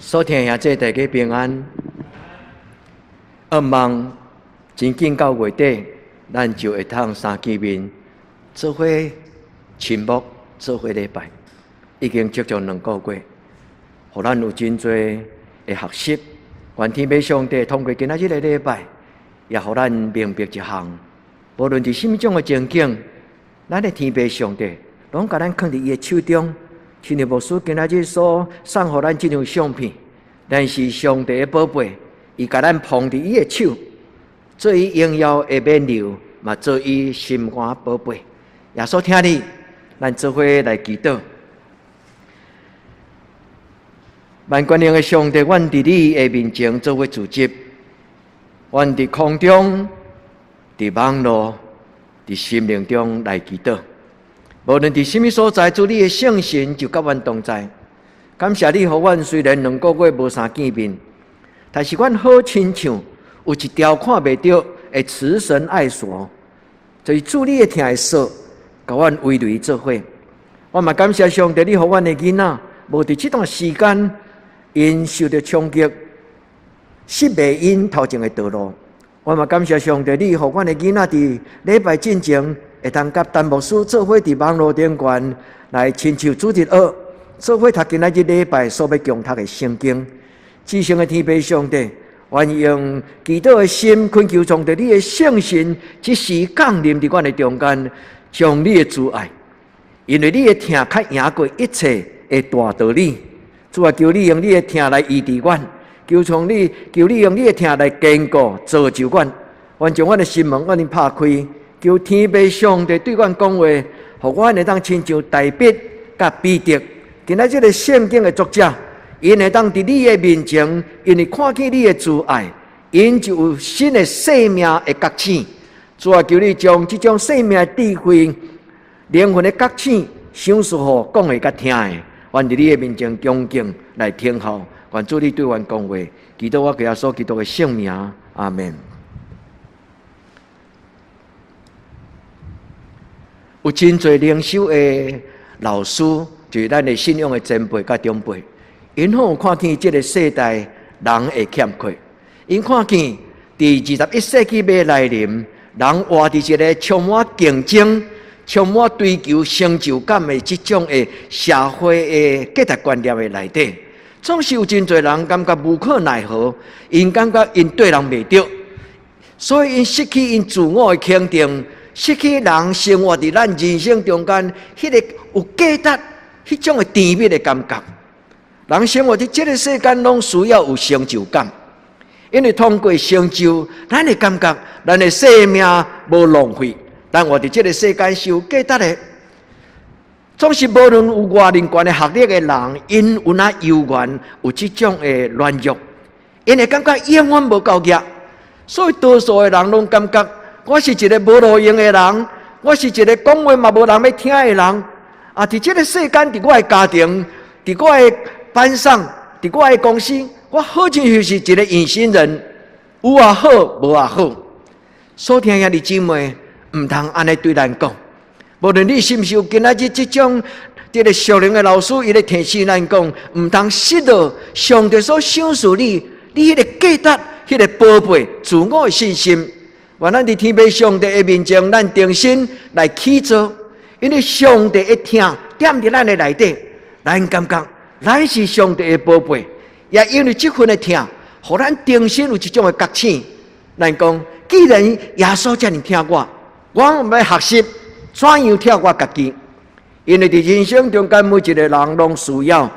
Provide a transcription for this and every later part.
所听下这大家平安。愿望真紧到月底，咱就会通三见面，做伙亲睦，做伙礼拜。已经足足2个月，互咱有真侪的学习。愿天父上帝通过今仔日的礼拜，也互咱明白一项：无论伫什么种的情景，咱的天父上帝拢甲咱放伫伊的手中。亲像牧师今仔日所送互咱这张相片，咱是上帝的宝贝，伊甲咱捧伫伊的手，做伊荣耀的冕旒，嘛做伊心肝宝贝。耶稣听你，咱做伙来祈祷。万权能的上帝，阮伫你的面前做伙聚集，阮伫空中、伫网络、伫心灵中来祈祷。无论伫什么所在，主你的圣神就甲阮同在。感谢你，互阮虽然2个月无相见面，但是阮好亲像有一条看袂到的慈神爱锁，就是主你的疼的锁，甲阮围围做伙。我嘛感谢上帝，你互阮的囡仔无伫这段时间因受到冲击，失迷因头前的道路。我嘛感谢上帝，你互阮的囡仔伫礼拜进前会通甲陈牧师做伙伫网络顶悬来亲像主日学，做伙读今仔日礼拜所要共读的圣经。至圣的天父上帝，愿用祈祷的心恳求上帝你的圣神，即时降临伫阮的中间，将你的慈爱，因为你的疼较赢过一切的大道理。主啊，求你用你的疼来医治阮，求你用你的疼来坚固造就阮。愿将阮的心门愿意拍开，求天父上帝对阮讲话，互阮会当亲像大笔甲彼得，今仔这个圣经的作者，因会当伫你的面前，因为看见你的慈爱，因就有新的生命的觉醒。主啊，求你将这种生命的智慧、灵魂的觉醒，赏赐互讲的甲听的。愿伫你的面前恭敬来听候，愿主你对阮讲话，祈祷我给耶稣基督的圣名，阿门。有真侪灵修的老师，就是咱的信仰的前辈甲长辈，因好看见这个世代人的欠缺，因看见第21世纪要来临，人活伫一个充满竞争、充满追求成就感的这种的社会的价值观念的内底，总是有真侪人感觉无可奈何，因感觉因对人袂着，所以因失去因自我的肯定，失去人生活伫咱人生中间迄个有价值、迄种的甜蜜的感觉。人生活伫这个世间，拢需要有成就感，因为通过成就，咱会感觉咱的生命无浪费。但我伫这个世间是有价值的，总是无论有外人悬的学历的人，因有那幽怨，有这种的软弱，因会感觉永远无够格，所以多数的人拢感觉我是一个无路用的人，我是一个讲话嘛无人要听的人。啊，伫这个世间，伫我的家庭，伫我的班上，伫我的公司，我好像就是一个隐形人，有也好，无也好。所听兄弟姊妹，唔通安尼对咱讲，无论你是毋是有今仔日这种这个属灵的老师，伊咧提醒咱讲，唔通失落上帝所赏赐你迄个价值、迄个宝贝、自我的信心。愿咱伫天父上帝的面前，咱重新来起造，因为上帝的疼点伫咱的内底，咱感觉咱是上帝的宝贝，也因为这份的疼，互咱重新有一种的觉醒。咱讲，既然耶稣遮尔疼我，我要学习怎样疼我家己，因为伫人生中间，每一个人拢需要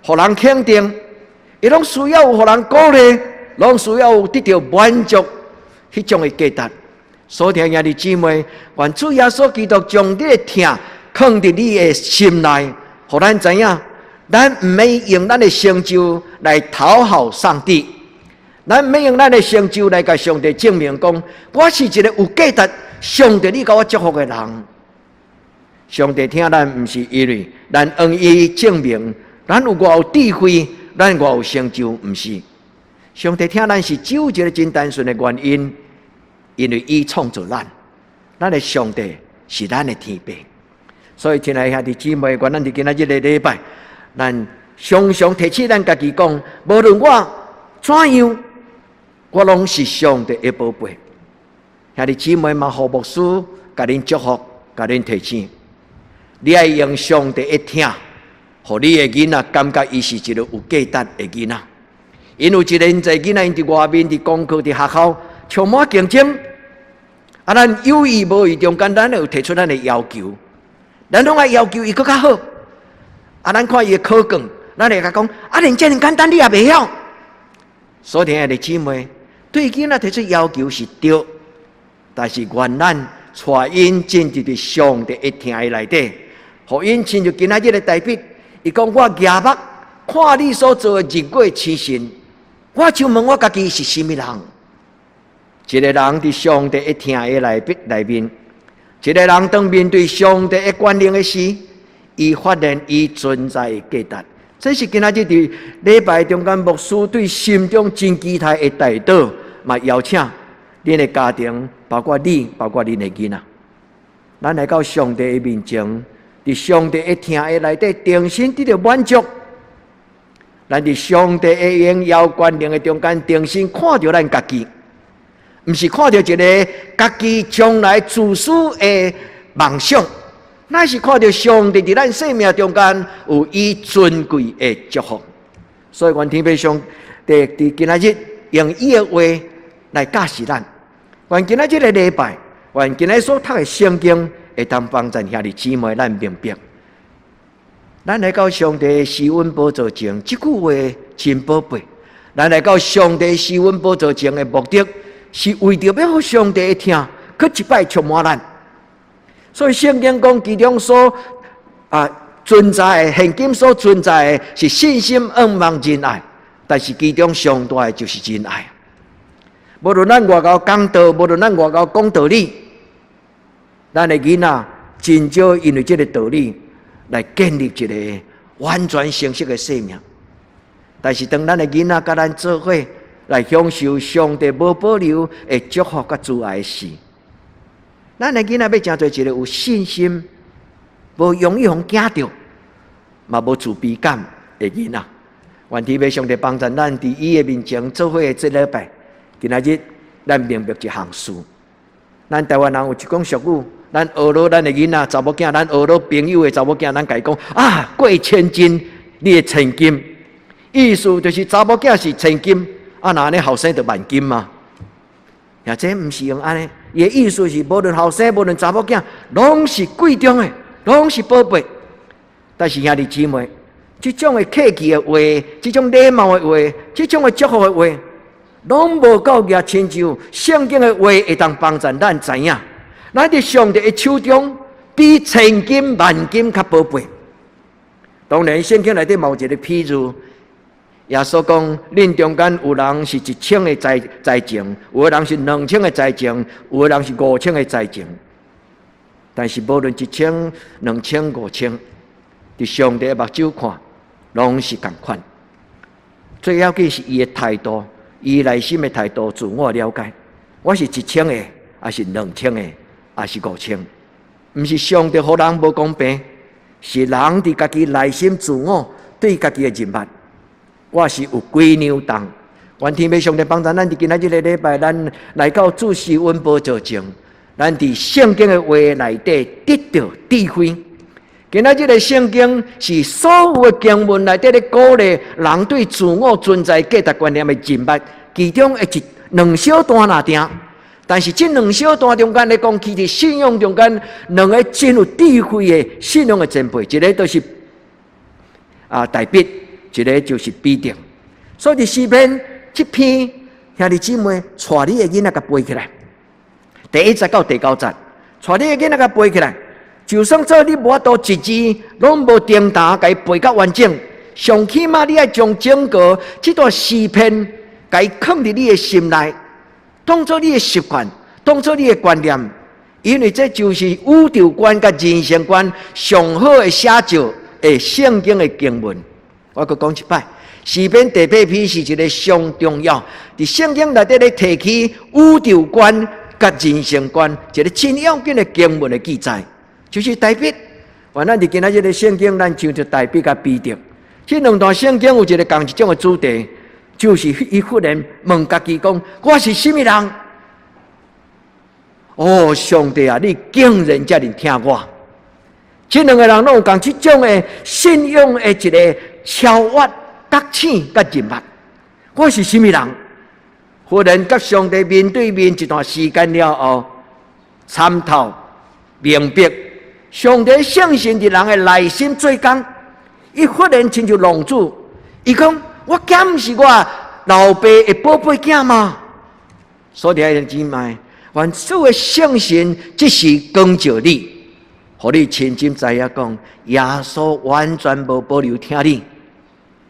互人肯定，伊拢需要有互人鼓励，拢需要有得到满足迄种的价值。所听兄弟姊妹，愿主耶稣基督将你的疼放伫你的心内，互咱知影，咱毋免用咱的成就来讨好上帝，咱毋免用咱的成就来甲上帝证明讲，我是一个有价值。上帝，你甲我祝福的人，上帝听咱，毋是因为咱用伊证明咱有偌有智慧，咱偌有成就，毋是。上帝听咱是只有一个真单纯的原因，因为伊创造咱，咱的上帝是咱的天父。所以，亲爱的兄弟姊妹，愿咱伫今仔日的礼拜，咱常常提起咱家己讲，无论我怎样，我拢是上帝的宝贝。兄弟姊妹嘛，何牧师甲恁祝福，甲恁提醒，你爱用上帝的听，互你的囡仔感觉伊是一个有价值的囡仔。因有一个人在囡仔因伫外面伫功课伫学校充满竞争，咱有意无意中间，咱有提出咱的要求，咱拢爱要求伊更较好。咱看伊的考卷，咱会甲讲，连这么简单你也袂晓。所以兄弟姊妹，对囡仔提出要求是对，但是愿咱带因进入伫上帝的听的内底，互因亲像今仔日的代笔，伊讲我夜目看你所做的日月星辰，我就问我家己是甚么人？一个人伫上帝的听的内面，一个人当面对上帝的权能的时，伊发现伊存在的价值。这是今仔日伫礼拜中间牧师对心中真期待的带导，嘛邀请恁的家庭，包括你，包括恁的囡仔，咱来到上帝的面前，伫上帝的听的内底，重新得到满足。咱伫上帝的荣耀权能的中间，重新看到咱家己，毋是看到一个家己将来自私的梦想。乃是看到上帝伫咱生命中间有伊尊贵的祝福，所以愿天父上帝伫今仔日用伊的话来教示咱。愿今仔日的礼拜，愿今仔所读的圣经会当帮助兄弟姊妹咱明白。咱来到上帝的施恩宝座前，这句话真宝贝。咱来到上帝施恩宝座前的目的，是为着要互上帝的听，去一摆充满咱。所以圣经讲，其中所存在的现今所存在的是信心、仰望、仁爱，但是其中上大的就是仁爱。无论咱外口讲道，无论咱外口讲道理，咱的囡仔真少因为这个道理来建立一个完全成熟的生命。但是当咱的囡仔甲咱做伙来享受上帝无保留的祝福甲慈爱时，咱的囡仔要成做一个有信心、无容易互惊着，嘛无自卑感的囡仔。愿天父上帝帮助咱伫伊的面前做伙的这礼拜，今仔日咱明白一项事。咱台湾人有一讲俗语，咱学老咱的囡仔、查某囝，咱学老朋友的查某囝，咱甲伊讲过千金，你的千金。意思就是查某囝是千金，那安尼后生就万金嘛。也这毋是用安尼。伊的意思是，无论后生，无论查某囝，拢是贵重的，拢是宝贝。但是兄弟姊妹，这种的客气的话，这种礼貌的话，这种的祝福的话，拢无够也亲像圣经的话会当帮助咱知影，咱伫上帝的手中比千金万金较宝贝。当然，圣经内底有一个譬如。耶稣讲，恁中间有人是1000的财情，有的人是2000的财情，有的人是5000的财情。但是无论1000、2000、5000，伫上帝的目睭看，拢是同款。最要紧是伊的态度，伊内心的态度，自我了解。我是1000的，还是2000的，还是5000？毋是上帝互人无公平，是人伫家己内心自我对家己的认捌。我是有几牛重，愿天父上帝帮助咱伫今仔日的礼拜，咱来到主施恩宝座前，咱伫圣经的话内底得到智慧。今仔日的圣经是所有的经文内底咧鼓励人对自我存在价值观念的认捌，其中的两小段哪定，但是这两小段中间咧讲，其实信仰中间两个真有智慧的信仰的前辈，一个就是大笔。一个就是必定，所以诗篇这篇兄弟姊妹，带你的囡仔甲背起来。第1节到第9节，带你的囡仔甲背起来。就算做你无法度一字拢无定答，甲伊背甲完整。上起码你爱将整个这段诗篇，甲伊放伫你的心内，当作你的习惯，当作你的观念，因为这就是宇宙观甲人生观上好的写照的圣经的经文。我阁讲一摆，诗篇第8篇是一个上重要，伫圣经内底咧提起宇宙观甲人生观一个真要紧的经文的记载，就是大笔。原来伫今仔日的圣经，咱像着大笔甲必定，这两段圣经有一个共一种的主题，就是伊忽然问家己讲：我是什么人？哦，上帝啊，你竟然遮尔听我！这两个人拢有共这种的信仰的一个超越、觉醒、甲认捌。我是什么人？忽然甲上帝面对面一段时间了后，参透明白，上帝相信伫人的内心做工。伊忽然亲像浪子，伊讲：我敢毋是我老爸的宝贝囝吗？所以爱人姊妹，愿主的圣神即时光照你，互你深深知影讲，耶稣完全无保留听你。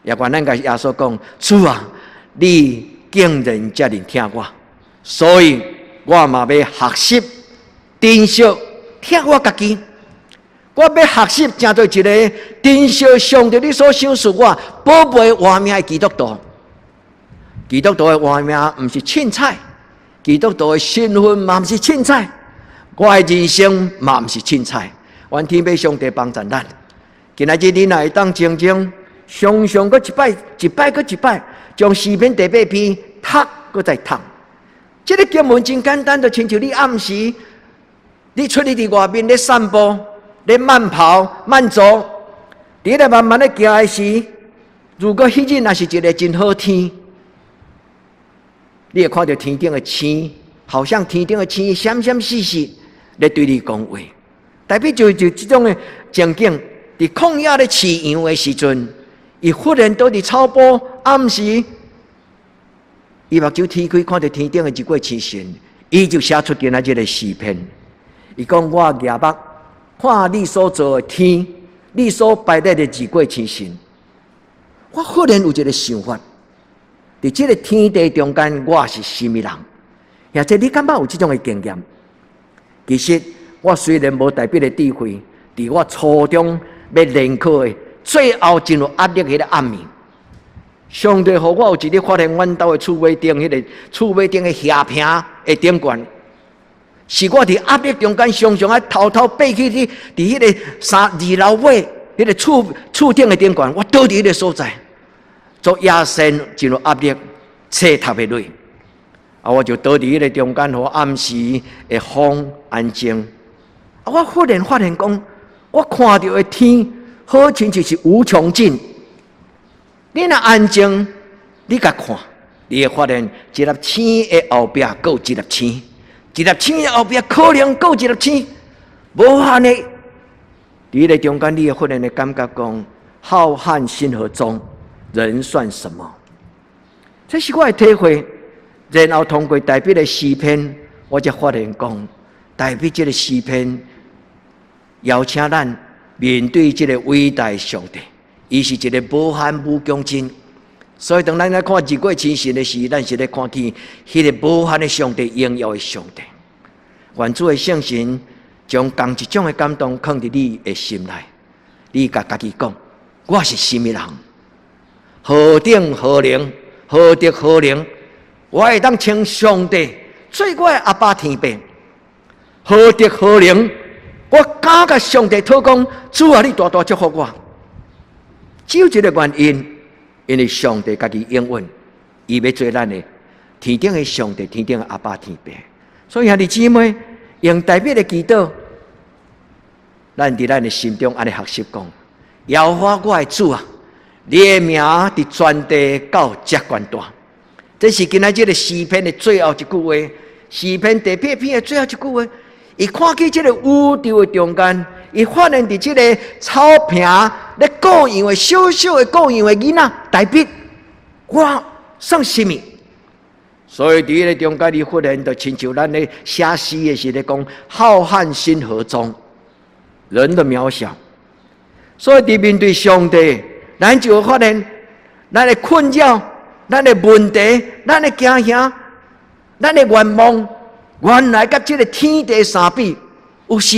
也愿咱甲耶稣讲：主啊，你竟然遮尔听我，所以我嘛要学习珍惜听我家己。我要学习成做一个珍惜上帝你所赏赐我宝贝活命的基督徒。基督徒的活命毋是凊彩，基督徒的身份嘛毋是凊彩，我的人生嘛毋是凊彩。愿天父上帝帮助咱。今仔日你若会当静静，常常搁一摆搁一摆，将诗篇第8篇读搁再读。这个经文真简单，就亲像你暗时，你出去伫外面咧散步。咧慢跑、慢走，你咧慢慢咧行的时，如果迄日若是一个真好天，你会看到天顶的星，好像天顶的星闪闪烁烁咧对你讲话。代表就这种的情景，伫旷野咧饲羊的时阵，伊忽然倒伫草坡暗时，伊目睭天开，看到天顶的一挂星星，伊就写出今仔日的诗篇。伊讲：我夜目。看你所做的天，你所摆列的二过星星，我忽然有一个想法：伫这个天地中间，我是什么人？或者你感觉有这种的经验？其实我虽然无代表的智慧，伫我初中要联考的最后进入压力迄个暗暝，上帝互我有一日发现，阮兜的厝尾顶迄个厝尾顶的下坪的顶悬。是我伫压力中间，常常偷偷爬去伫迄个2楼尾，迄个厝顶的顶悬，我倒伫迄个所在，做夜深进入压力，册读袂落，我就倒伫迄个中间，互暗时的风安静。我忽然发现讲，我看到的天，好亲像是无穷尽。你若安静，你甲看，你会发现一粒星的后壁，还有一粒星。一粒星的后壁可能还有一粒星，无限的。伫咧中间，你会忽然的感觉讲：浩瀚星河中，人算什么？这是我的体会。然后通过代表的诗篇，我才发现讲，代表这个诗篇，邀请咱面对这个伟大的上帝，伊是一个无限无穷尽。所以，当咱来看二过星星的时，咱是咧看见迄个无限的上帝、荣耀的上帝。愿主的圣神将同一种的感动放伫你的心内。你甲家己讲：我是什么人？何等何能？何德何能？我会当称上帝做我的阿爸天父。何德何能？我敢甲上帝讨讲：主啊，你大大祝福我。只有一个原因。因为上帝家己应允，伊要做咱的天顶的上帝，天顶的阿爸天父。所以兄弟姊妹，用代表的祈祷，咱伫咱的心中安尼学习讲：耶和华我的主啊，你的名伫全地到遮悬大。这是今仔日的诗篇的最后一句话，诗篇第8篇的最后一句话。伊看见这个宇宙的中间，伊发现伫这个草坪咧过样的小小的过样的囡仔，代表我算什么？所以伫迄个中间，伊忽然就亲像咱咧写诗的时咧讲：浩瀚星河中，人的渺小。所以伫面对上帝，咱就会发现咱的困扰、咱的问题、咱的惊吓、咱的愿望。原来甲这个天地相比，有时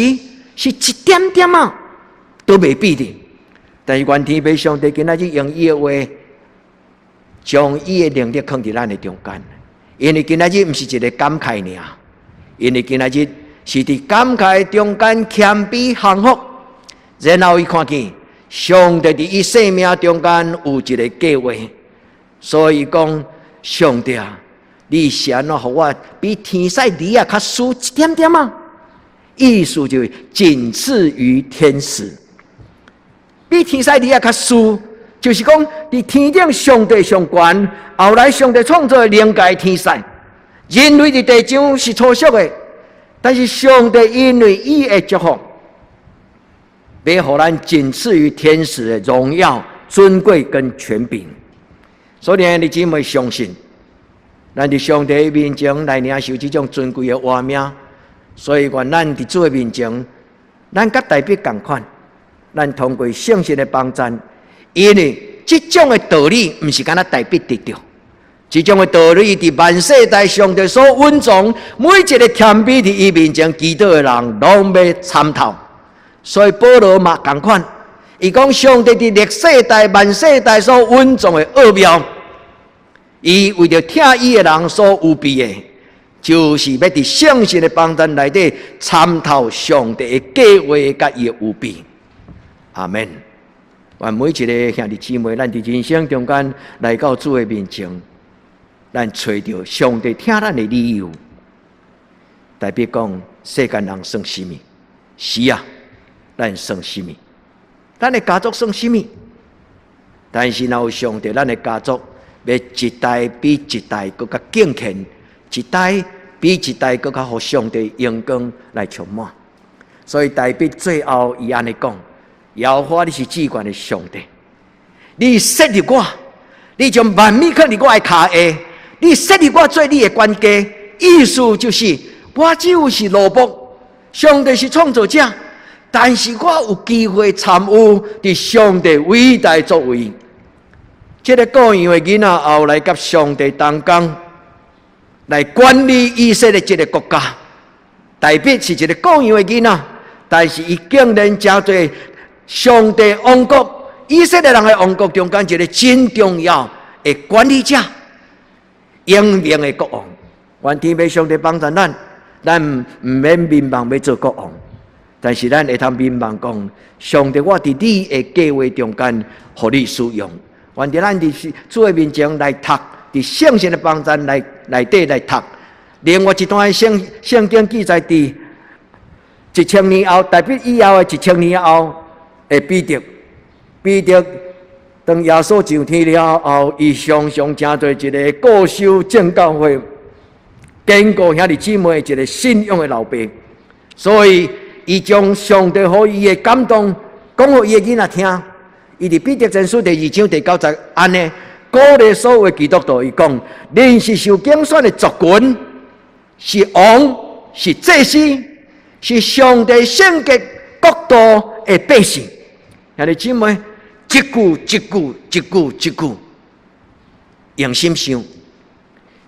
是一点点啊，都未比的。但是愿天父上帝今仔日用伊的话，将伊的能力放伫咱的中间。因为今仔日毋是一个感慨尔，因为今仔日是伫感慨中间谦卑降服，然后伊看见上帝伫伊生命中间有一个计划，所以讲上帝啊，你是安怎互我比天使利亚较输一点点啊？意思就是仅次于天使，比天使利亚较输，就是讲伫天顶上帝上悬，后来上帝创造灵界天使，人类伫地上是粗俗的，但是上帝因为伊的祝福，要互咱仅次于天使的荣耀、尊贵跟权柄。所以你姊妹相信，咱伫上帝面前来领受这种尊贵的活命。所以愿咱伫主的面前，咱甲大卫同款，咱通过圣神的帮助，因为这种的道理不是干那大卫得到，这种的道理伫万世代上帝所温重，每一个谦卑伫伊面前祈祷的人，拢要参透。所以保罗嘛同款，伊讲上帝伫历世代、万世代所温重的奥妙，伊为着听伊的人所有备的。就是要伫圣神的帮助内底参透上帝的计划甲伊的有备。阿门。愿每一个兄弟姊妹，咱伫人生中间来到主的面前，咱找到上帝听咱的理由。代表讲世间人算什么？是啊，咱算什么？咱的家族算什么？但是若有上帝，咱的家族要一代比一代更加敬虔，一代比一代更加互上帝阳光来充满。所以大卫最后伊安尼讲：耶和华你是至高的上帝，你设立我，你将万米放伫我的脚下，你设立我做你的管家。意思就是我只有是奴仆，上帝是创造者，但是我有机会参与伫上帝伟大作为。这个各样的囡仔后来甲上帝同工，来管理以色列这个国家。大卫是一个各样的囡仔，但是伊竟然真做上帝王国、以色列人的王国中间一个真重要的管理者，英明的国王。愿天父上帝帮助咱，咱唔免迷茫要做国王，但是咱会通迷茫讲，上帝我伫你的计划中间，互你使用。愿伫咱伫主的面前来读，伫圣神的帮助内底来读。另外一段圣经记载伫1000年后，大卫以后的1000年后的彼得当耶稣上天了后，伊常常真做一个固守正教会、坚固兄弟姊妹一个信仰的老爸。所以伊将上帝予伊的感动讲予伊的囡仔听。伊伫彼得前书第2章第9节安尼鼓励所有的基督徒，伊讲：恁是受拣选的族群，是王，是祭司，是上帝圣洁国度的百姓。兄弟姊妹，一句用心想，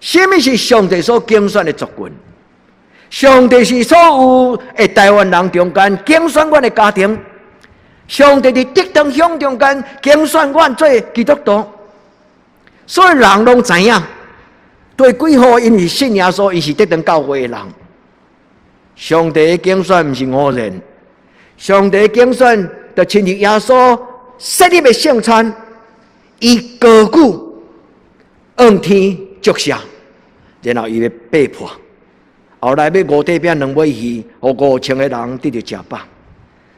什么是上帝所拣选的族群？上帝是所有的台湾人中间拣选阮的家庭。上帝伫德堂乡中间拣选阮做基督徒，所有人拢知影，对几号因是信耶稣，因是德堂教会的人。上帝的拣选毋是偶然，上帝的拣选就亲自耶稣设立的圣餐，伊高举向天祝谢，然后伊要被迫，后来要五底饼2尾鱼，互5000个人得到吃饱。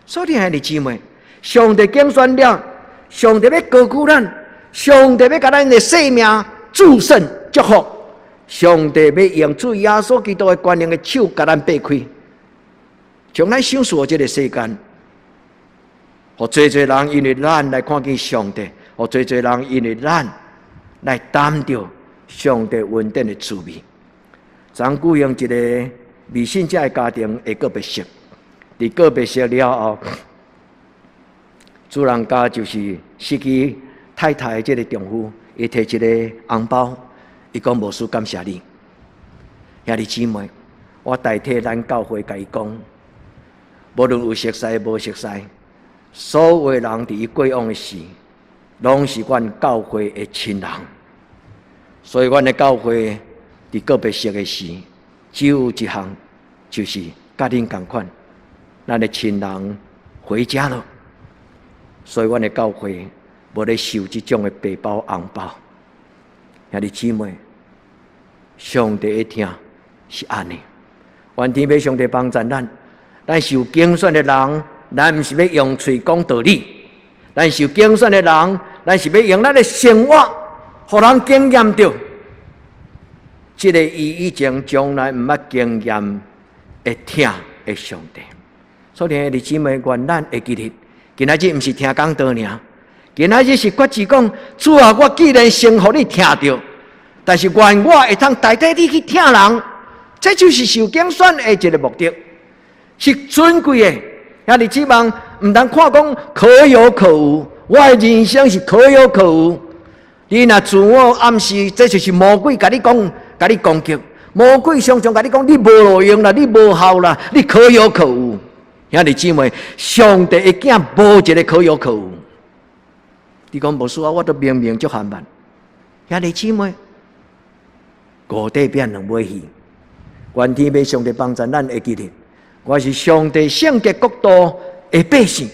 所以兄弟姊妹，上帝拣选了，上帝要高举咱，上帝要甲咱的生命祝圣祝福，上帝要用主耶稣基督的权能的手，甲咱掰开，将咱享受这个世间。互侪人因为咱来看见上帝，互侪人因为咱来担着上帝恩典的滋味。昨古用一个未信者的家庭会告别式，伫告别式了后，主人家就是失去太太的这个丈夫，伊摕一个红包，伊讲无事感谢你，兄弟姊妹，我代替咱教会甲伊讲，无论有熟悉无熟悉，所有人伫伊过往的事，拢是阮教会的亲人，所以阮的教会伫告别式的事，只有一项，就是甲恁同款，咱的亲人回家了。所以阮的教会无咧收即种的白包红包。兄弟姊妹，上帝一听是安尼，愿天父上帝帮助咱。咱受拣选的人，咱毋是要用嘴讲道理，咱受拣选的人，咱是要用咱的生活，互人经验到。即个伊以前从来毋捌经验会听的上帝。所以兄弟姊妹，愿咱会记得，今仔日毋是听讲道尔。今仔日是决志讲，主啊，我既然先互你听到，但是愿我会通代替你去听人，这就是受拣选的一个目的，是尊贵的。兄弟姊妹，毋通看讲可有可无，我的人生是可有可无。你若自我暗示，这就是魔鬼甲你讲，甲你攻击。魔鬼常常甲你讲，你无路用啦，你无效啦，你可有可无。兄弟姊妹，上帝的囝无一个可有可无。你讲无事啊，我都明明足含慢。兄弟姊妹，五底变两尾鱼，愿天父上帝帮助咱会记得，我是上帝圣洁国度的百姓，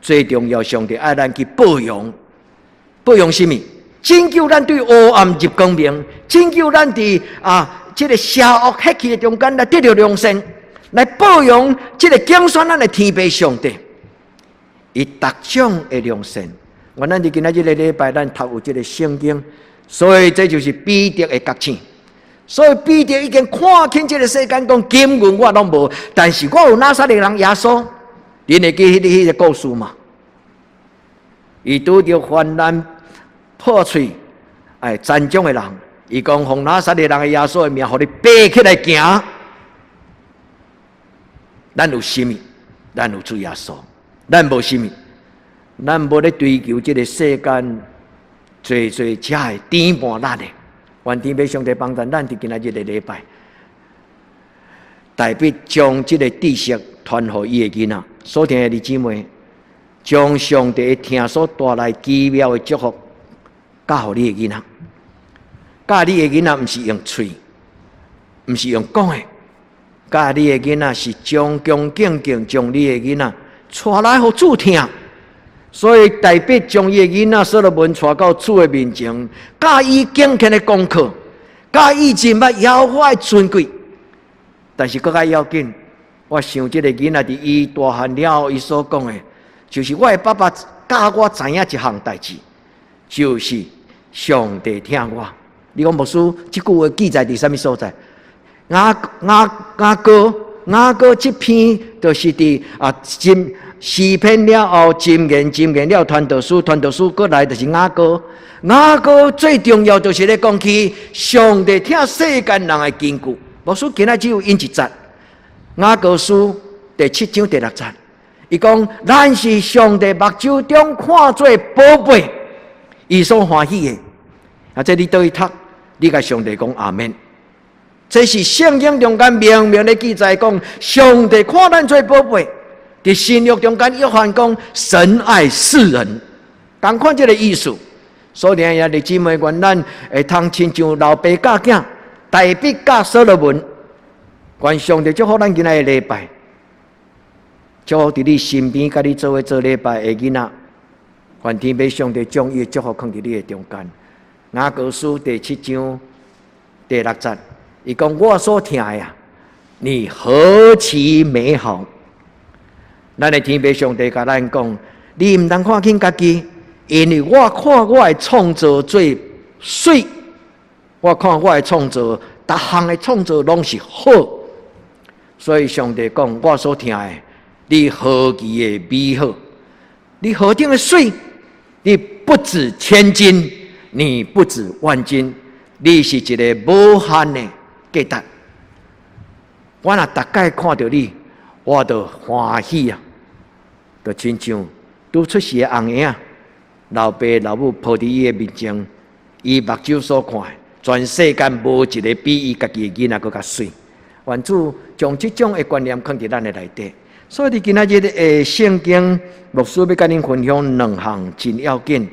最重要，上帝爱咱去保养，保养什么？拯救咱对黑暗入光明，拯救咱伫这个邪恶黑气的中间来得到良善，来保养这个拣选咱的天父上帝，以各种的良善。我咱伫今仔日个礼拜，咱读有这个圣经，所以这就是彼得的觉醒。所以彼得已经看清这个世间，讲根本我拢无，但是我有拿撒勒人耶稣。你会记迄个故事嘛？伊拄着患难破嘴，赞奖的人，伊讲奉拿撒勒人的耶稣的名，互你爬起来行。咱有什么？咱有主耶稣，咱无什么？咱无咧追求这个世间最假的甜盘辣的。愿天父上帝帮助咱伫今仔日的礼拜，代笔将这个知识传予伊的囡仔，所听的弟姊妹，将上帝听所带来奇妙的祝福教予你的囡仔。教你的囡仔毋是用嘴，毋是用讲的，教你的囡仔是恭恭敬敬将你的囡仔带来互主听。所以代笔将伊的囡仔所罗门带到主的面前，教伊敬虔的功课，教伊认捌耶和华的尊贵。但是更加要紧，我想这个囡仔伫伊大汉了后，伊所讲的，就是我的爸爸教我知影一项代志，就是上帝听我。你讲牧师，这句话记载伫什么所在？雅歌这篇就是伫诗篇了后，箴言了传道书过来就是雅歌。雅歌最重要就是咧讲起上帝听世间人的根据。牧师今仔只有引一节，雅歌书第7章第6节，伊讲咱是上帝目睭中看做宝贝，伊所欢喜的。这你倒去读，你甲上帝讲阿们。这是圣经中间明明的记载，讲上帝看咱做宝贝。在新约中间，约翰讲神爱世人，同款这个意思。所以兄弟姊妹，愿咱会通亲像老爸教囝，代笔教所罗门。愿上帝祝福咱今仔的礼拜，祝福伫你身边，甲你做礼拜的囡仔。愿天父上帝将伊的祝福放伫你的中间。雅歌书第7章第6节，伊讲我所听的呀，你何其美好！咱的天父上帝甲咱讲，你毋通看轻家己，因为我看我的创造最水，我看我的创造，逐项的创造拢是好。所以上帝讲，我所听的，你何其的美好！你何等的水，你不止千金，你不止万金，你是一个无限的价值。我若大概看到你，我就欢喜啊！就亲像拄出世的红婴仔，老爸老母抱伫伊的面前，伊目睭所看的，全世间无一个比伊家己的囡仔佫较水。愿主将这种的观念放伫咱的内底。所以伫今仔日的圣经，牧师要甲恁分享2项真要紧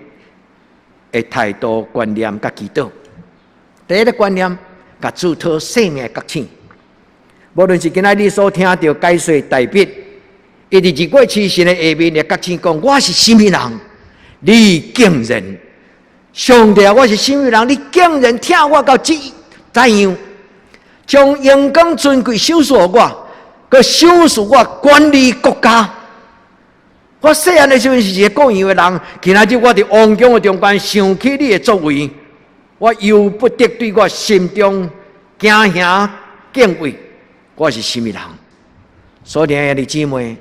的态度观念甲祈祷。第一个观念，甲主讨生命的觉醒。无论是今仔日所听到解说代笔，伊伫日过七神的下面，会甲青讲：我是什么人？你竟然，上帝啊！我是什么人？你竟然听我到怎样？将阳光尊贵收束我，佮收束我管理国家。我细汉的时候是一个各样的人，今仔日我伫王宫的中间想起你的作为，我由不得对我心中惊吓敬畏。我是什么人？所以兄弟姊妹，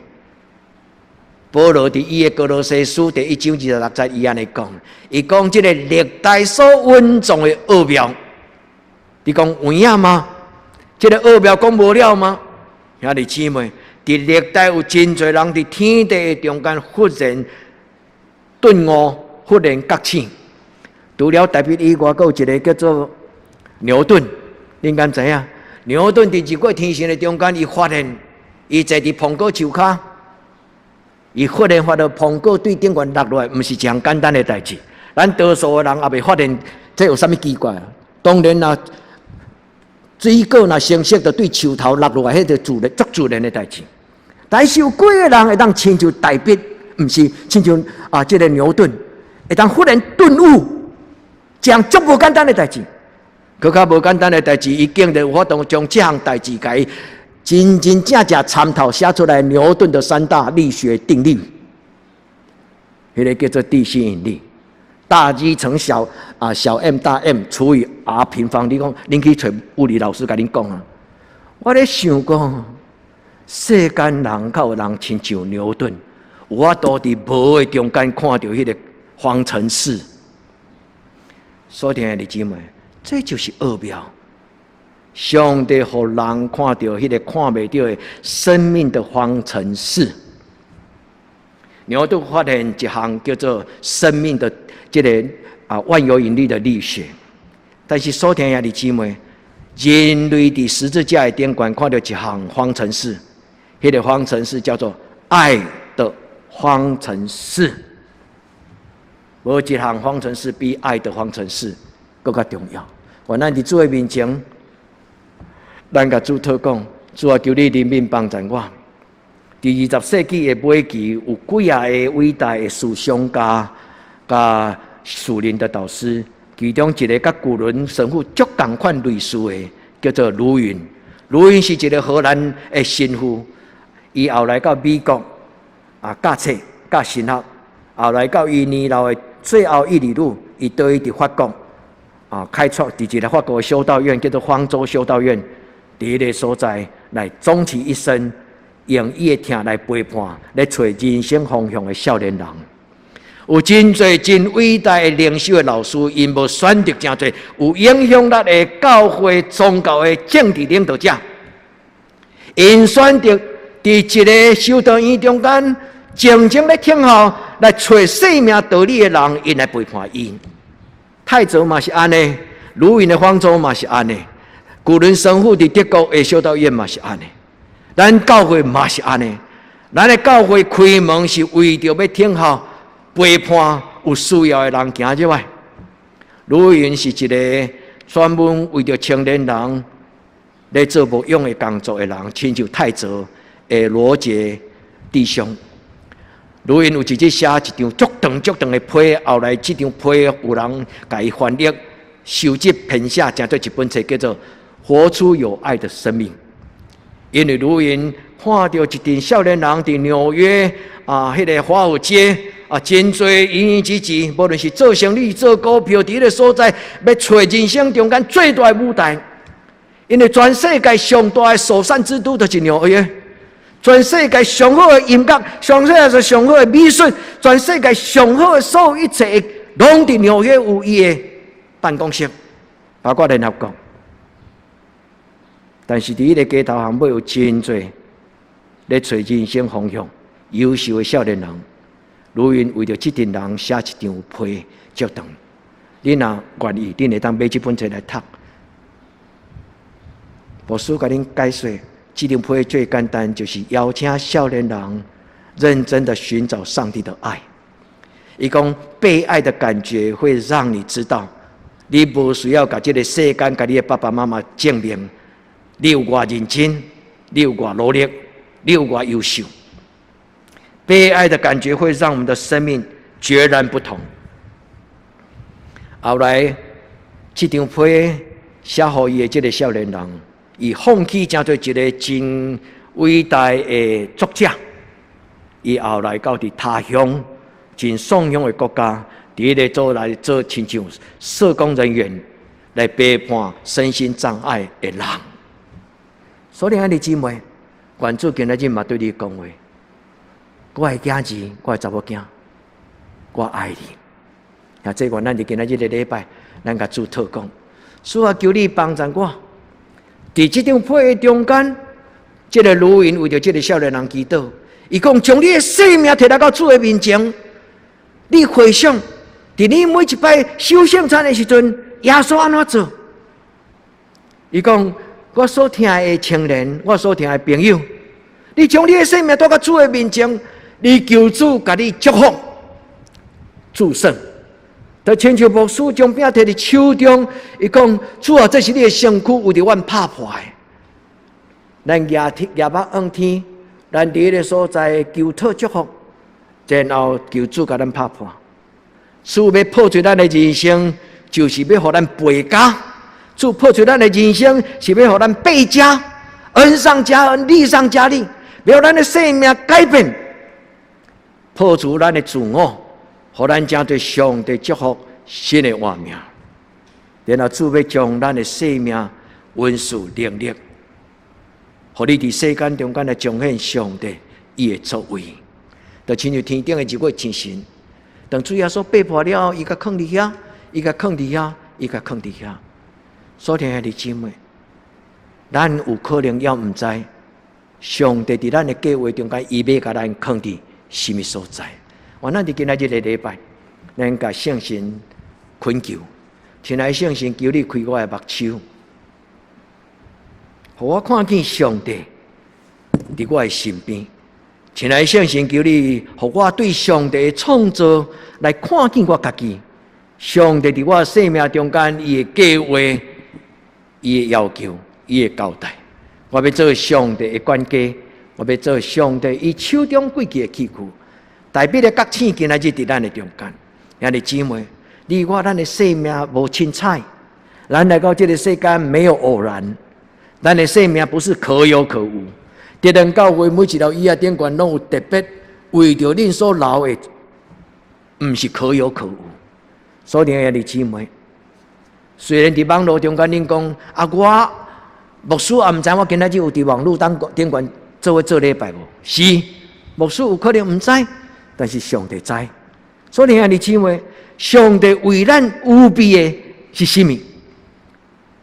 保罗伫伊的哥罗西书第1章26节，伊安尼讲，伊讲这个历代所蕴藏的奥妙，你讲有影吗？这个奥妙讲无了吗？兄弟姊妹，伫历代有真侪人伫天地的中间忽然顿悟，忽然觉醒。除了大卫以外，还有一个叫做牛顿，恁敢知影？牛顿伫日过天神的中间，伊发现伊坐伫苹果树骹，伊忽然发现苹果对顶悬落落来，毋是一项简单的代志。咱多数的人也未发现这有啥物奇怪。当然啦，水果若成熟，就对树头落落来，迄个足自然的代志。但是有几个人会当亲像大卫，毋是亲像这个牛顿，会当忽然顿悟，讲足无简单的代志。更较无简单的代志，伊竟然有法度将这项代志甲伊真正参透写出来。牛顿的3大力学定律，迄个叫做地心引力，大 G 乘小 m 大 M 除以 r 平方。你讲，恁去找物理老师甲恁讲啊。我咧想讲，世间人较有人亲像牛顿，有法度伫无的中间看到迄个方程式。所以兄弟姊妹，这就是奥妙。上帝互人看到迄个看袂到的生命的方程式。牛顿发现一项叫做生命的这个万有引力的力学。但是所听兄弟姊妹，人类伫十字架的顶端看到一项方程式，迄个方程式叫做爱的方程式。无一项方程式比爱的方程式更加重要。原来伫主的面前，咱甲主祷讲，主啊，求你怜悯帮助我。伫20世纪的尾期，有几啊个伟大的思想家、甲属灵的导师，其中一个甲古伦神父足同款类似的，叫做卢云。卢云是一个荷兰的神父，伊后来到美国教册、教神学，后来到伊年老的最后一里路，伊倒去伫法国开创伫一个法国的修道院，叫做方舟修道院。伫迄个所在来终其一生，用伊的听来陪伴，来找人生方向的少年人。有真侪真伟大的领袖的老师，因无选择真侪有影响力的教会宗教的政治领导者，因选择伫一个修道院中间静静咧听候，来找生命道理的人，因来陪伴伊。太祖嘛是安尼，鲁云的方舟嘛是安尼。古伦神父伫德国的修道院嘛是安尼，咱教会嘛是安尼。咱的教会开门是为着要听候陪伴有需要的人行入来。鲁云是一个专门为着青年人来做无用的工作的人，亲像太祖的罗杰弟兄。鲁云有直接写一张足长的批，后来这张批有人甲伊翻译、收集、编写，成做一本册，叫做《活出有爱的生命》。因为鲁云看到一群少年人伫纽约迄个华尔街真侪演员之子，无论是做生意、做股票，伫迄个所在要找人生中间最大的舞台。因为全世界上大的首善之都就是纽约，全世界上好的音乐、全世界上好的美术、全世界上好的所有一切，拢伫纽约有伊的办公室，包括联合国。但是伫迄个街头巷尾有真侪咧找人生方向优秀的少年人，如因为着这群人写一张批足长，你若愿意，你会当买这本册来读。牧师甲恁解说，这张批最简单，就是邀请少年人认真的寻找上帝的爱。伊讲被爱的感觉会让你知道，你无需要甲这个世间、甲你的爸爸妈妈证明。你有偌认真，你有偌努力，你有偌优秀。悲哀的感觉会让我们的生命决然不同。后来，这张批写给伊的这个少年人，伊放弃成做一个真伟大的作者。伊后来到伫他乡真爽乡的国家，伫咧做亲像社工人员，来陪伴身心障碍的人。所以，爱弟姊妹，愿主今仔日嘛对你讲话，我的囝儿，我的查某囝，我爱你。啊，这愿咱伫今仔日的礼拜，咱甲主祷讲，主啊，求你帮助我，伫这张批的中间，这个路人为着这个少年人祈祷。伊讲：将你的性命摕来到主的面前，你回想，伫你每一摆守圣餐的时阵，耶稣安怎做？伊讲：我所听的青年，我所听的朋友，你将你的性命带到主的面前，你求主甲你祝福、祝圣。就亲像牧师将饼摕伫手中，伊讲：主啊，这是你的身躯，为着阮拍破的。咱夜目望天。咱伫迄个所在求讨祝福，然后求主甲咱拍破。主要破除咱的人生，就是要互咱背家；主破除咱的人生，是要互咱背家，恩上加恩，利上加利，要咱的生命改变，破除咱的自我，互咱将对上帝祝福新的活命。然后主要将咱的生命温属能力。互你伫世间中间来彰显上帝伊的作为，就亲像天顶的一位天神，当主耶稣被迫了，伊甲放伫遐，伊甲放伫遐，伊甲放伫遐。所以兄弟姊妹，咱有可能也毋知，上帝伫咱的计划中间，伊要甲咱放伫什么所在。我咱伫今仔日的礼拜，咱甲圣神恳求，亲爱的圣神，求你开我的目睭。互我看见上帝伫我的身边，亲爱的圣神，求你互我对上帝的创造来看见我家己。上帝伫我的生命中间，伊的计划、伊的要求、伊的交代，我要做上帝的管家，我要做上帝伊手中贵气的器具，代表了各星今仔日伫咱的中间。兄弟姊妹，你我咱的生命无凊彩，咱来到这个世间没有偶然。咱的生命不是可有可无，敌人教会每一条椅仔顶悬拢有特别为着恁所留的，毋是可有可无。所以兄弟姊妹，虽然伫网络中间恁讲啊，我牧师也毋知我今仔日有伫网络顶悬做礼拜无？是牧师有可能毋知，但是上帝知。所以兄弟姊妹，上帝为咱预备的是甚么？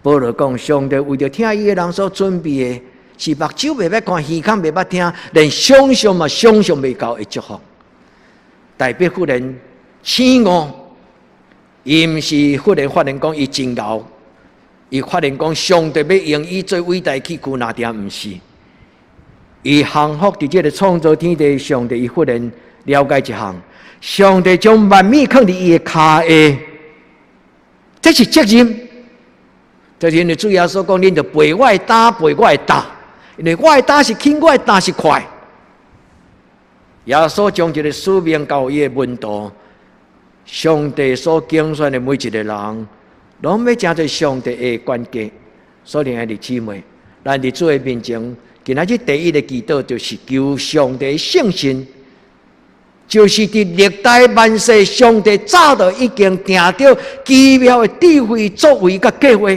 保罗讲，上帝为着听伊的人所准备的，是目睭袂捌看，耳孔袂捌听，连想象嘛想象袂到的祝福。代表忽然醒悟，伊毋是忽然发现讲伊真牛，伊发现讲上帝要用伊做伟大器具，那点毋是。伊幸福伫这个创造天地，上帝伊忽然了解一项，上帝将万物放伫伊的骹下，这是责任。就是因为主耶稣讲，恁就背我的担，背我的担，因为我的担是轻，我的担是快。耶稣将这个使命交伊的门徒，上帝所拣选的每一个人，拢要成做上帝的管家。所以兄弟姊妹，咱伫主的面前，今仔日第一个祈祷就是求上帝的圣神，就是伫历代万世，上帝早就已经定着奇妙的智慧、作为甲计划。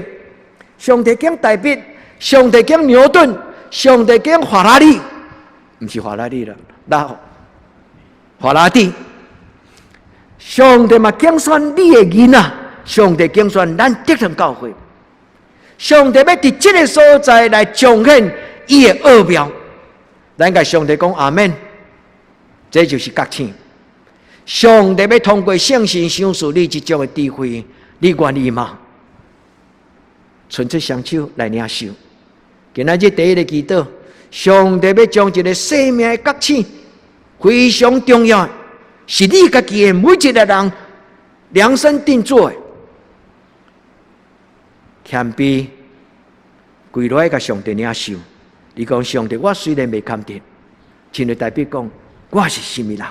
上帝拣大卫，上帝拣牛顿，上帝拣法拉利，不是法拉利了，那法拉第。上帝嘛拣选你的囡仔，上帝拣选咱德行教会。上帝要伫这个所在来彰显伊的奥妙。咱甲上帝讲阿门，这就是觉醒。上帝要通过圣神赏赐你这种的智慧，你愿意吗？伸出双手来领受。今仔日第一个祈祷，上帝要将一个生命的觉醒，非常重要，是你家己的每一个人量身定做的。谦卑跪落来甲上帝领受。你讲上帝，我虽然未看见，亲像大比讲，我是什么人？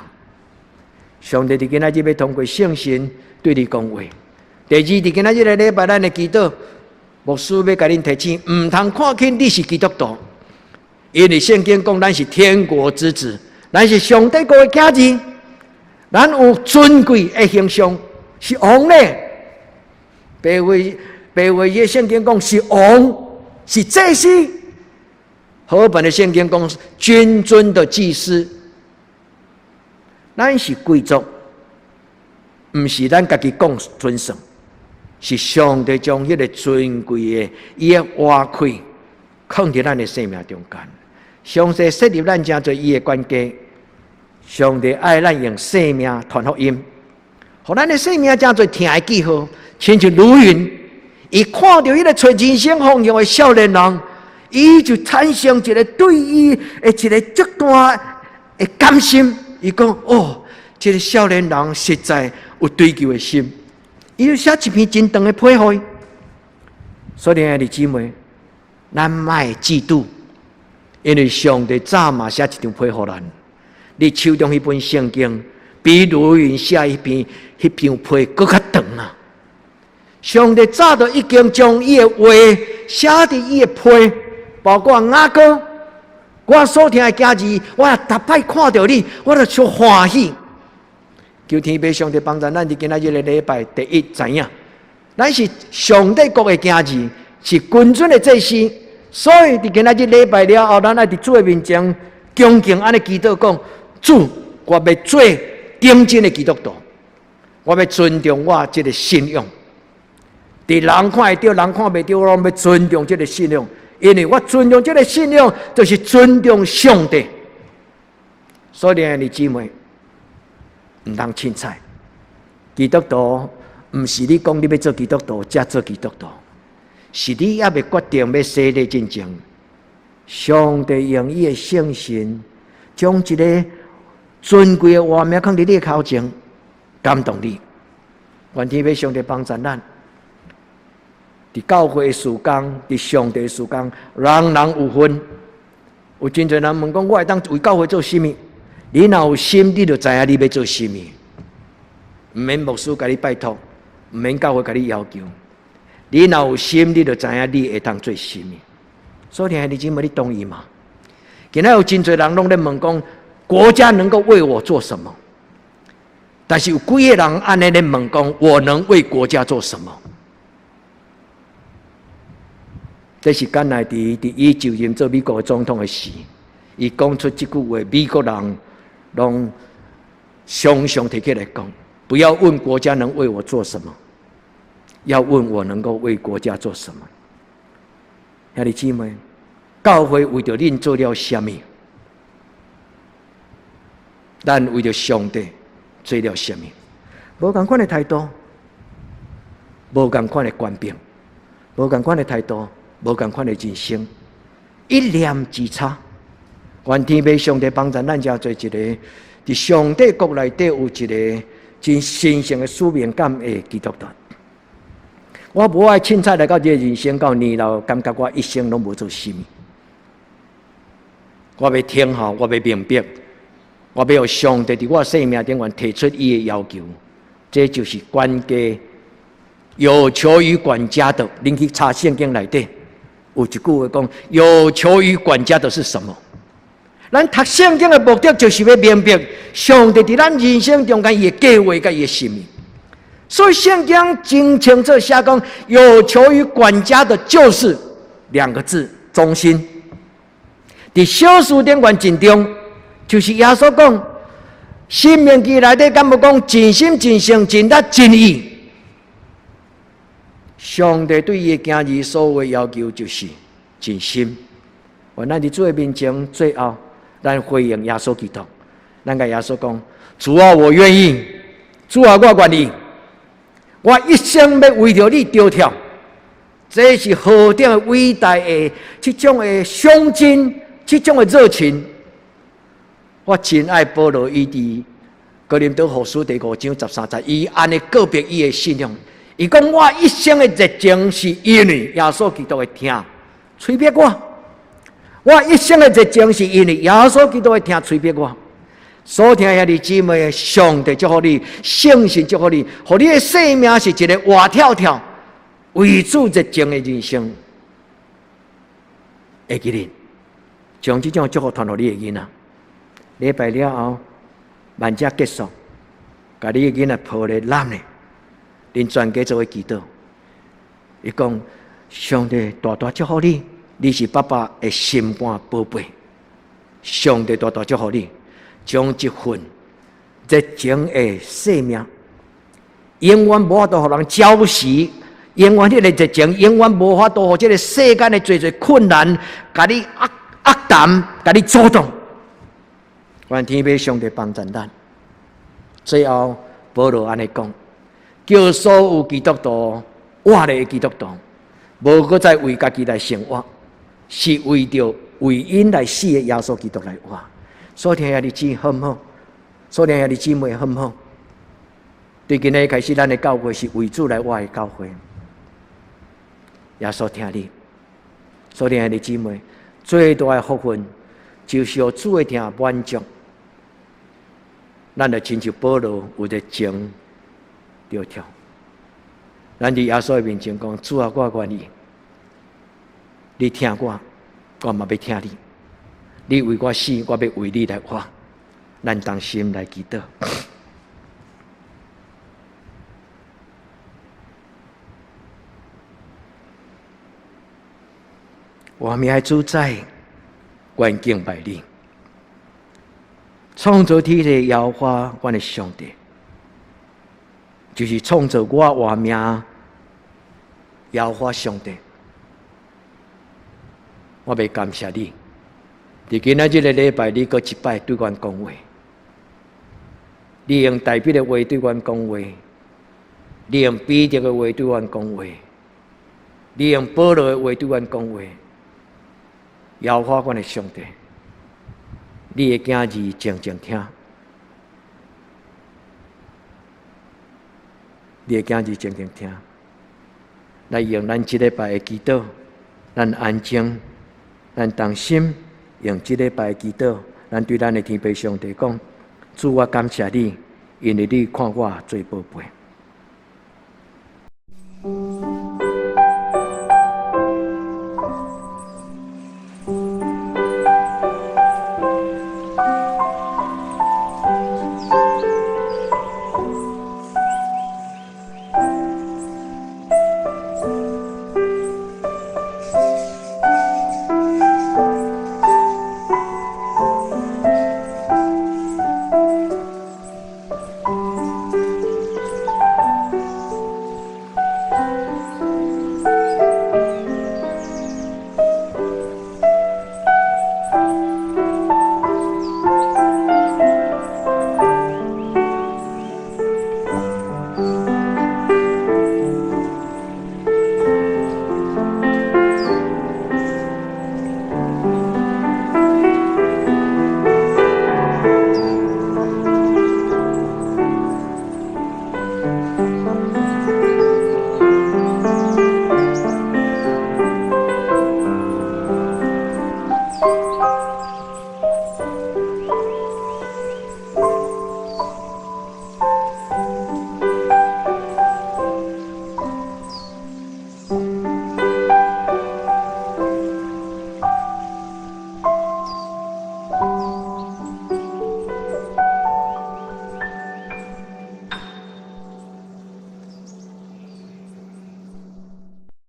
上帝伫今仔日要通过圣神对你讲话。第二，伫今仔日的礼拜，咱的祈祷，牧师要甲恁提醒，唔通看轻你是基督徒，因为圣经讲咱是天国之子，咱是上帝国的子儿，咱有尊贵的形象，是王咧。白话嘅圣经讲是王，是祭司。和本的圣经讲君尊的祭司。咱是贵族，唔是咱家己讲尊崇，是上帝将迄个尊贵的伊的瓦块放伫咱的生命中间。上帝设立咱真侪伊的关系，上帝爱咱用生命传福音，互咱的生命真侪听的记号，亲像如云。伊看到迄个找人生方向的少年人，伊就产生一个对伊的一个极大的感心。伊讲：哦，这个少年人实在有追求的心。伊就写一篇真长的批予。所以，兄弟姊妹，咱莫嫉妒，因为上帝早嘛写一张批予咱。你手中迄本圣经，比如云写迄篇批搁较长啊！上帝早就已经将伊的话写伫伊的批，包括雅歌。我所听的家己，我逐摆看到你，我就超欢喜。求天父上帝帮助咱伫今仔日的礼拜，第一知影，咱是上帝国的家己，是君尊的祭司。所以伫今仔日礼拜了后，咱爱伫主的面前恭敬安尼祈祷讲：主，我要做顶真的基督徒，我要尊重我这个信仰。伫人看会到，人看袂到，我要尊重这个信仰。因为我尊重这个信仰，就是尊重上帝。所以，兄弟姊妹，唔通凊彩。基督徒唔是你讲你要做基督徒才做基督徒，是你还未决定要洗礼进前，上帝用伊的圣神，将一个尊贵的话名放伫你的口前，感动你。愿天父上帝帮助咱。伫教会的事工，伫上帝的事工，人人有份。有真侪人问讲，我会当为教会做甚物？你若有心，你就知影你要做甚物。唔免牧师甲你拜托，唔免教会甲你要求。你若有心，你就知影你会当做甚物。所以兄弟姊妹，你同意吗？今仔有真侪人拢咧问讲，国家能够为我做什么？但是有几个人安尼咧问讲，我能为国家做什么？这是甘乃迪伫伊就任做美国总统的时，伊讲出这句话，美国人拢常常提起来讲：不要问国家能为我做什么，要问我能够为国家做什么。兄弟姊妹，教会为着恁做了什么？咱为着上帝做了什么？无同款的态度，无同款的官兵，无同款的态度。无同款的人生，一念之差。愿天父上帝帮助咱遮做一个伫上帝国内底有一个真神圣的使命感的基督徒。我无爱凊彩来到这个人生到年老，感觉我一生拢无做甚物。我要听候，我要明白，我要有上帝伫我生命顶面提出伊的要求，这就是管家有求于管家的。恁去查圣经内底。有一句话讲：有求于管家的是什么？咱读圣经的目的，就是要明白上帝伫咱人生中间伊的计划甲伊的心意。所以圣经真清楚写讲：有求于管家的，就是两个字：忠心。伫小事顶面真重，就是耶稣讲：申命记内底敢无讲尽心、尽性、尽力、尽意？上帝对伊的囝儿所有的要求就是尽心。我咱伫主的面前，最后咱回应耶稣基督，咱甲耶稣讲：主啊，我愿意；主啊，我愿意。我一生要为着你丢跳，这是何等的伟大的这种的胸襟，这种的热情。我真爱保罗伊伫哥林多后书第5章13节，伊安尼告别伊的信仰。伊讲：我一生的热情是因为耶稣基督会听催逼我；我一生的热情是因为耶稣基督会听催逼我。所听兄弟姊妹，上帝祝福你，圣神祝福你，互你的生命是一个活跳跳、为主热情的人生。会记得将这种祝福传给你的囡仔。礼拜了后，万家结束，把你的囡仔抱来揽咧，恁全家做伙祈祷。伊讲：上帝大大祝福你，你是爸爸的心肝宝贝。上帝大大祝福你，将这份热情的生命，永远无法度互人浇熄。永远这个热情，永远无法度互这个世间的最困难，甲你压淡，甲你阻挡。愿天父上帝帮助咱。最后，保罗安尼讲：叫所有基督徒活的基督徒，无搁再为家己来生活，是为着为因来死的耶稣基督来活。所听兄弟姊好唔好？所听兄弟姊妹好唔好？对今日开始，咱的教会是为主来活的教会。耶稣听你，所听兄弟姊妹，最大的福分就是由主的听满足。咱就亲像保罗有热情着跳，咱伫耶稣的面前讲：主啊，我愿意，你听我，我嘛要听你。你为我死，我要为你来活。咱同心来祈祷。我们爱主宰，愿敬拜你。创造天地摇花，我的上帝，就是创造我活命摇花上帝。我要感谢你，伫今仔日的礼拜，你搁一摆对阮讲话，你用代笔的话对阮讲话，你用彼得的话对阮讲话，你用保罗的话对阮讲话。摇花阮的上帝，你的囝儿静静听，你的囝儿静静听，来用咱这礼拜的祈祷，咱安静，咱同心，用这礼拜的祈祷，咱对咱的天父上帝讲：主，我感谢你，因为你看我最宝贝。